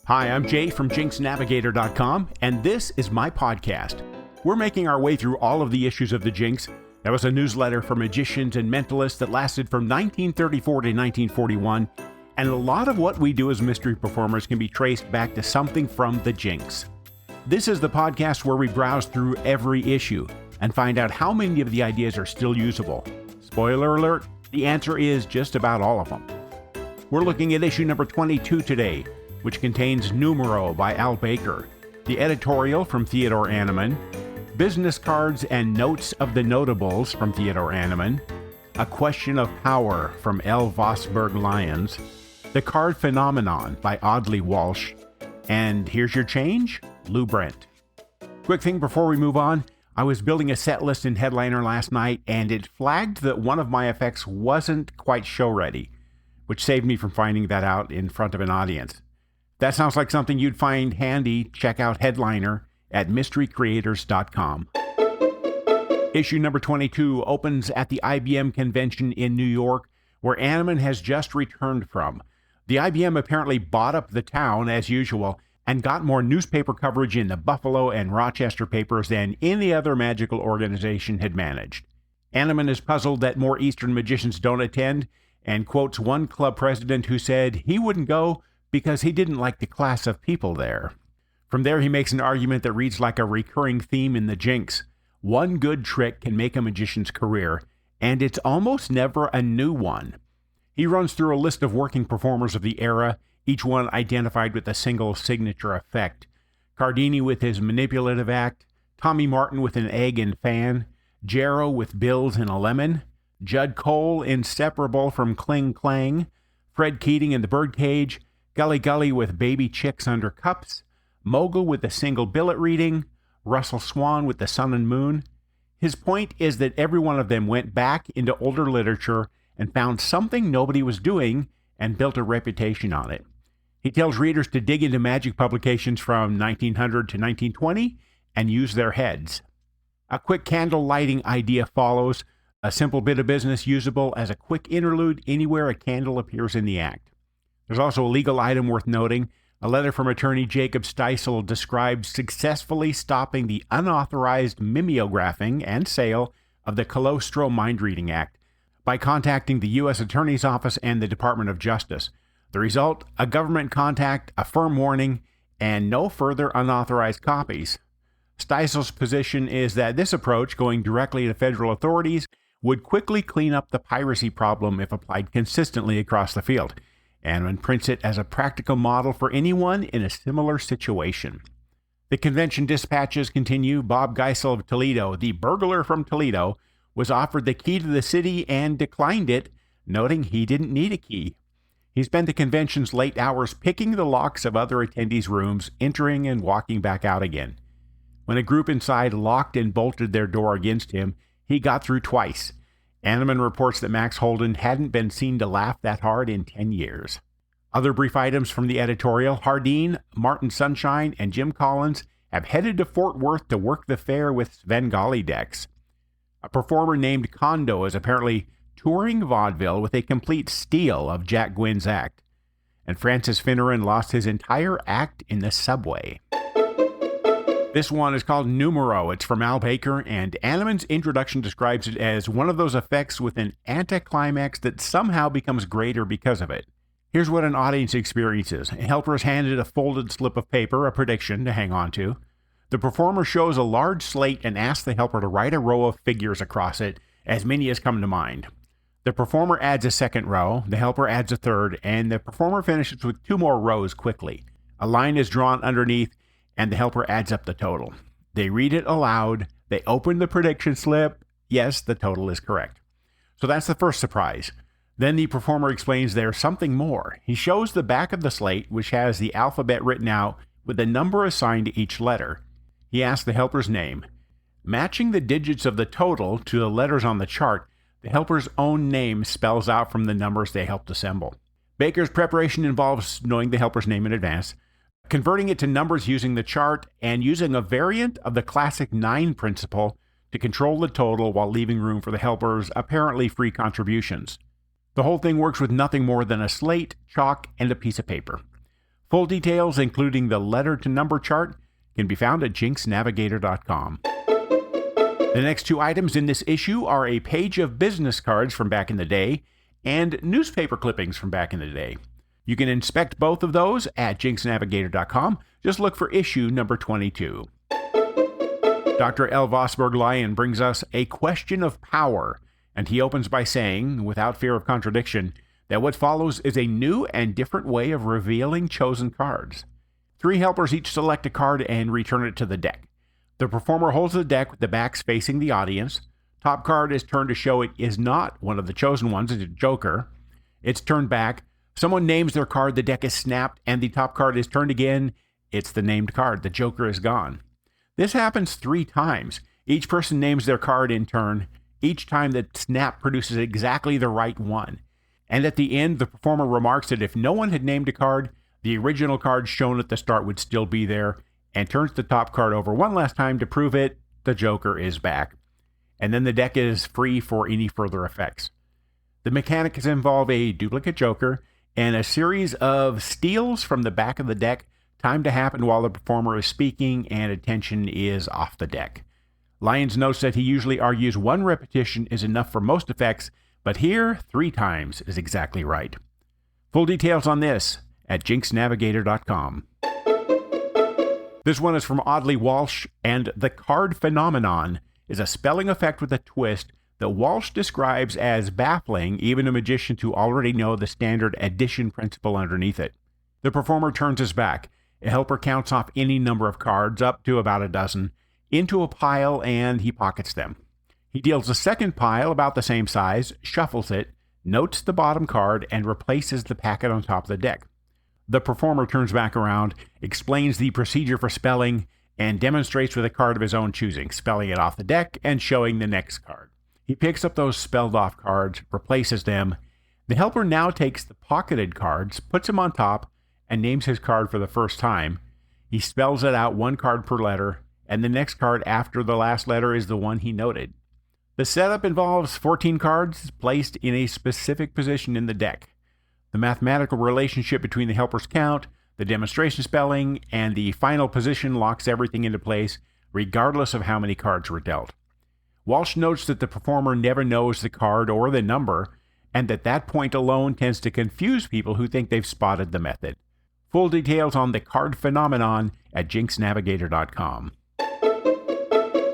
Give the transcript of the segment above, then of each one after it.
Hi, I'm Jay from JinxNavigator.com, and this is my podcast. We're making our way through all of the issues of the Jinx. That was a newsletter for magicians and mentalists that lasted from 1934 to 1941, and a lot of what we do as mystery performers can be traced back to something from the Jinx. This is the podcast where we browse through every issue and find out how many of the ideas are still usable. Spoiler alert, the answer is just about all of them. We're looking at issue number 22 today, which contains Numero by Al Baker, the editorial from Theodore Annemann, business cards and notes of the notables from Theodore Annemann, A Question of Power from L. Vosberg Lyons, The Card Phenomenon by Audley Walsh, and Here's Your Change, Lou Brent. Quick thing before we move on, I was building a set list in Headliner last night, and it flagged that one of my effects wasn't quite show ready, which saved me from finding that out in front of an audience. That sounds like something you'd find handy. Check out Headliner at mysterycreators.com. Issue number 22 opens at the IBM convention in New York, where Annemann has just returned from. The IBM apparently bought up the town as usual and got more newspaper coverage in the Buffalo and Rochester papers than any other magical organization had managed. Annemann is puzzled that more Eastern magicians don't attend and quotes one club president who said he wouldn't go because he didn't like the class of people there. From there, he makes an argument that reads like a recurring theme in the Jinx. One good trick can make a magician's career, and it's almost never a new one. He runs through a list of working performers of the era, each one identified with a single signature effect. Cardini with his manipulative act, Tommy Martin with an egg and fan, Jarrow with bills and a lemon, Judd Cole inseparable from Kling Klang, Fred Keating in the birdcage, Gully Gully with baby chicks under cups, Mogul with a single billet reading, Russell Swan with the sun and moon. His point is that every one of them went back into older literature and found something nobody was doing and built a reputation on it. He tells readers to dig into magic publications from 1900 to 1920 and use their heads. A quick candle lighting idea follows, a simple bit of business usable as a quick interlude anywhere a candle appears in the act. There's also a legal item worth noting. A letter from attorney Jacob Steisel describes successfully stopping the unauthorized mimeographing and sale of the Colostro Mind Reading Act by contacting the U.S. Attorney's Office and the Department of Justice. The result, a government contact, a firm warning, and no further unauthorized copies. Steisel's position is that this approach, going directly to federal authorities, would quickly clean up the piracy problem if applied consistently across the field. Annemann prints it as a practical model for anyone in a similar situation. The convention dispatches continue. Bob Geisel of Toledo, the burglar from Toledo, was offered the key to the city and declined it, noting he didn't need a key. He spent the convention's late hours picking the locks of other attendees' rooms, entering and walking back out again. When a group inside locked and bolted their door against him, he got through twice. Annemann reports that Max Holden hadn't been seen to laugh that hard in 10 years. Other brief items from the editorial: Hardeen, Martin Sunshine, and Jim Collins have headed to Fort Worth to work the fair with Svengali decks. A performer named Kondo is apparently touring vaudeville with a complete steal of Jack Gwynn's act. And Francis Finneran lost his entire act in the subway. This one is called Numero. It's from Al Baker, and Annemann's introduction describes it as one of those effects with an anticlimax that somehow becomes greater because of it. Here's what an audience experiences. A helper is handed a folded slip of paper, a prediction to hang on to. The performer shows a large slate and asks the helper to write a row of figures across it, as many as come to mind. The performer adds a second row, the helper adds a third, and the performer finishes with two more rows quickly. A line is drawn underneath, and the helper adds up the total. They read it aloud. They open the prediction slip. Yes, the total is correct. So that's the first surprise. Then the performer explains there's something more. He shows the back of the slate, which has the alphabet written out with a number assigned to each letter. He asks the helper's name. Matching the digits of the total to the letters on the chart, the helper's own name spells out from the numbers they helped assemble. Baker's preparation involves knowing the helper's name in advance, converting it to numbers using the chart, and using a variant of the classic 9 principle to control the total while leaving room for the helper's apparently free contributions. The whole thing works with nothing more than a slate, chalk, and a piece of paper. Full details, including the letter to number chart, can be found at jinxnavigator.com. The next two items in this issue are a page of business cards from back in the day and newspaper clippings from back in the day. You can inspect both of those at jinxnavigator.com. Just look for issue number 22. Dr. L. Vosberg Lyons brings us A Question of Power, and he opens by saying, without fear of contradiction, that what follows is a new and different way of revealing chosen cards. 3 helpers each select a card and return it to the deck. The performer holds the deck with the backs facing the audience. Top card is turned to show it is not one of the chosen ones, it's a joker. It's turned back. Someone names their card, the deck is snapped, and the top card is turned again. It's the named card. The joker is gone. This happens 3 times. Each person names their card in turn. Each time the snap produces exactly the right one. And at the end, the performer remarks that if no one had named a card, the original card shown at the start would still be there, and turns the top card over one last time to prove it. The joker is back. And then the deck is free for any further effects. The mechanics involve a duplicate joker and a series of steals from the back of the deck, timed to happen while the performer is speaking and attention is off the deck. Lyons notes that he usually argues 1 repetition is enough for most effects, but here 3 times is exactly right. Full details on this at jinxnavigator.com. This one is from Oddly Walsh, and the card phenomenon is a spelling effect with a twist that Walsh describes as baffling even a magician to already know the standard addition principle underneath it. The performer turns his back. A helper counts off any number of cards, up to about a dozen, into a pile, and he pockets them. He deals a second pile about the same size, shuffles it, notes the bottom card, and replaces the packet on top of the deck. The performer turns back around, explains the procedure for spelling, and demonstrates with a card of his own choosing, spelling it off the deck and showing the next card. He picks up those spelled off cards, replaces them. The helper now takes the pocketed cards, puts them on top, and names his card for the first time. He spells it out 1 card per letter, and the next card after the last letter is the one he noted. The setup involves 14 cards placed in a specific position in the deck. The mathematical relationship between the helper's count, the demonstration spelling, and the final position locks everything into place, regardless of how many cards were dealt. Walsh notes that the performer never knows the card or the number, and that point alone tends to confuse people who think they've spotted the method. Full details on the card phenomenon at jinxnavigator.com.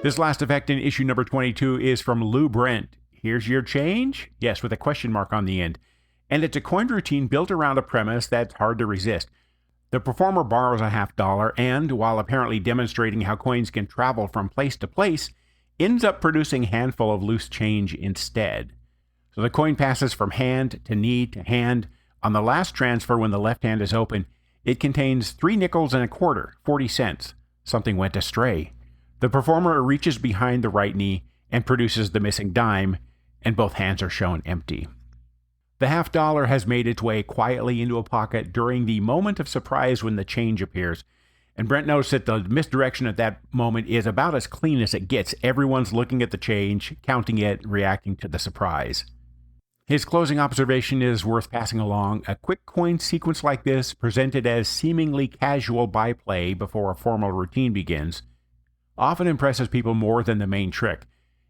This last effect in issue number 22 is from Lou Brent. Here's your change? Yes, with a question mark on the end. And it's a coin routine built around a premise that's hard to resist. The performer borrows a $50 and, while apparently demonstrating how coins can travel from place to place, ends up producing a handful of loose change instead. So the coin passes from hand to knee to hand. On the last transfer, when the left hand is open, it contains 3 nickels and a quarter, 40 cents. Something went astray. The performer reaches behind the right knee and produces the missing dime, and both hands are shown empty. The $50 has made its way quietly into a pocket during the moment of surprise when the change appears, and Brent notes that the misdirection at that moment is about as clean as it gets. Everyone's looking at the change, counting it, reacting to the surprise. His closing observation is worth passing along. A quick coin sequence like this, presented as seemingly casual byplay before a formal routine begins, often impresses people more than the main trick.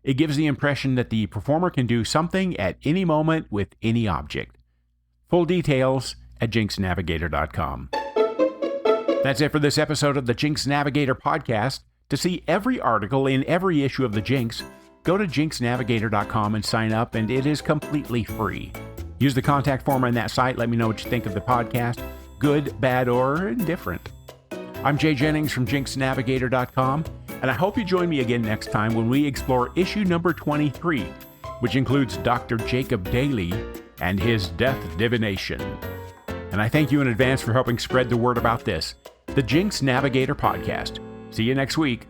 It gives the impression that the performer can do something at any moment with any object. Full details at jinxnavigator.com. That's it for this episode of the Jinx Navigator podcast. To see every article in every issue of the Jinx, go to jinxnavigator.com and sign up, and it is completely free. Use the contact form on that site. Let me know what you think of the podcast, good, bad, or indifferent. I'm Jay Jennings from jinxnavigator.com, and I hope you join me again next time when we explore issue number 23, which includes Dr. Jacob Daley and his death divination. And I thank you in advance for helping spread the word about this, the Jinx Navigator podcast. See you next week.